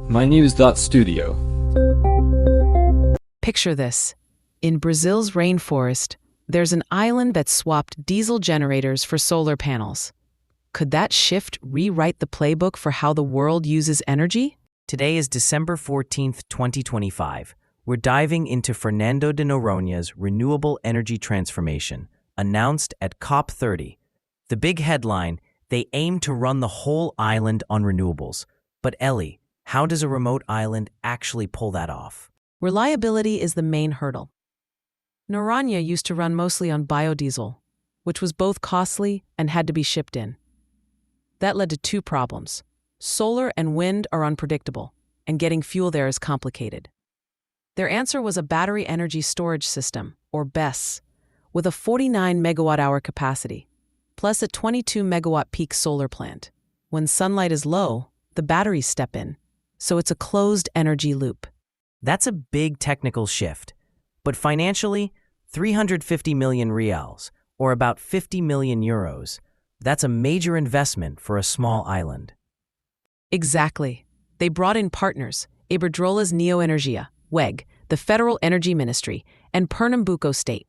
mynews.studio. Picture this. In Brazil's rainforest, there's an island that swapped diesel generators for solar panels. Could that shift rewrite the playbook for how the world uses energy? Today is December 14th, 2025. We're diving into Fernando de Noronha's renewable energy transformation, announced at COP30. The big headline, they aim to run the whole island on renewables. But Ellie, how does a remote island actually pull that off? Reliability is the main hurdle. Noronha used to run mostly on biodiesel, which was both costly and had to be shipped in. That led to two problems. Solar and wind are unpredictable, and getting fuel there is complicated. Their answer was a battery energy storage system, or BESS, with a 49 megawatt-hour capacity, plus a 22 megawatt peak solar plant. When sunlight is low, the batteries step in, so it's a closed energy loop. That's a big technical shift. But financially, 350 million reals, or about 50 million euros, that's a major investment for a small island. Exactly. They brought in partners, Iberdrola's Neoenergia, WEG, the Federal Energy Ministry, and Pernambuco State.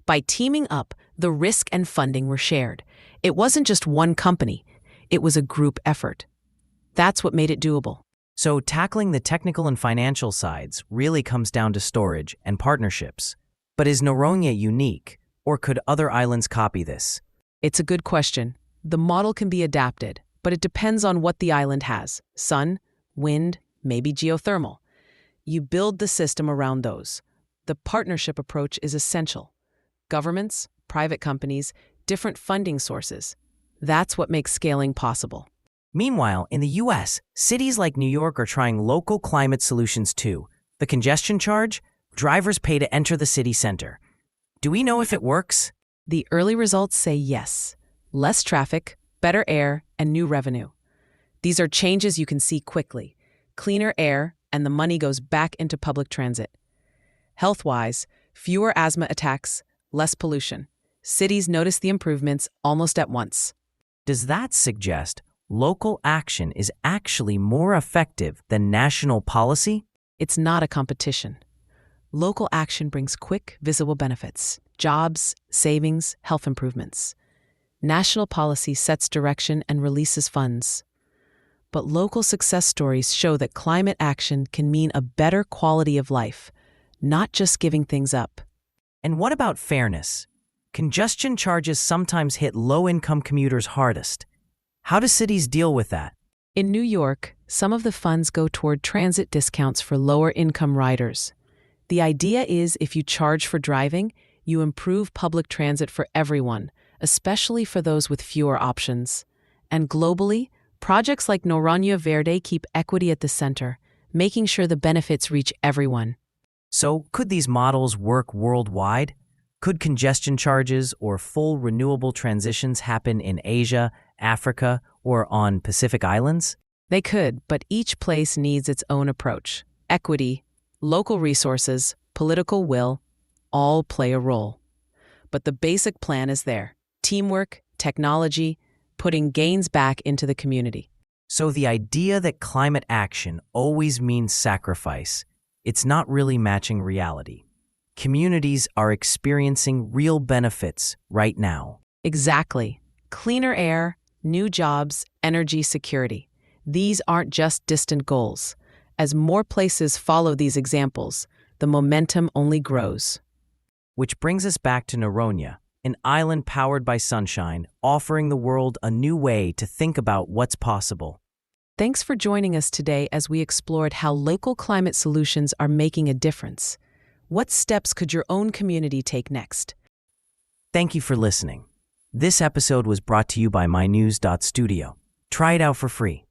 By teaming up, the risk and funding were shared. It wasn't just one company, it was a group effort. That's what made it doable. So tackling the technical and financial sides really comes down to storage and partnerships. But is Noronha unique, or could other islands copy this? It's a good question. The model can be adapted, but it depends on what the island has. Sun, wind, maybe geothermal. You build the system around those. The partnership approach is essential. Governments, private companies, different funding sources. That's what makes scaling possible. Meanwhile, in the US, cities like New York are trying local climate solutions too. The congestion charge? Drivers pay to enter the city center. Do we know if it works? The early results say yes. Less traffic, better air, and new revenue. These are changes you can see quickly. Cleaner air, and the money goes back into public transit. Health-wise, fewer asthma attacks, less pollution. Cities notice the improvements almost at once. Does that suggest local action is actually more effective than national policy? It's not a competition. Local action brings quick, visible benefits, jobs, savings, health improvements. National policy sets direction and releases funds. But local success stories show that climate action can mean a better quality of life, not just giving things up. And what about fairness? Congestion charges sometimes hit low-income commuters hardest. How do cities deal with that? In New York, some of the funds go toward transit discounts for lower-income riders. The idea is if you charge for driving, you improve public transit for everyone, especially for those with fewer options. And globally, projects like Noronha Verde keep equity at the center, making sure the benefits reach everyone. So, could these models work worldwide? Could congestion charges or full renewable transitions happen in Asia, Africa, or on Pacific Islands? They could, but each place needs its own approach. Equity, local resources, political will, all play a role. But the basic plan is there. Teamwork, technology, putting gains back into the community. So the idea that climate action always means sacrifice, it's not really matching reality. Communities are experiencing real benefits right now. Exactly. Cleaner air, new jobs, energy security. These aren't just distant goals. As more places follow these examples, the momentum only grows. Which brings us back to Noronha, an island powered by sunshine, offering the world a new way to think about what's possible. Thanks for joining us today as we explored how local climate solutions are making a difference. What steps could your own community take next? Thank you for listening. This episode was brought to you by mynews.studio. Try it out for free.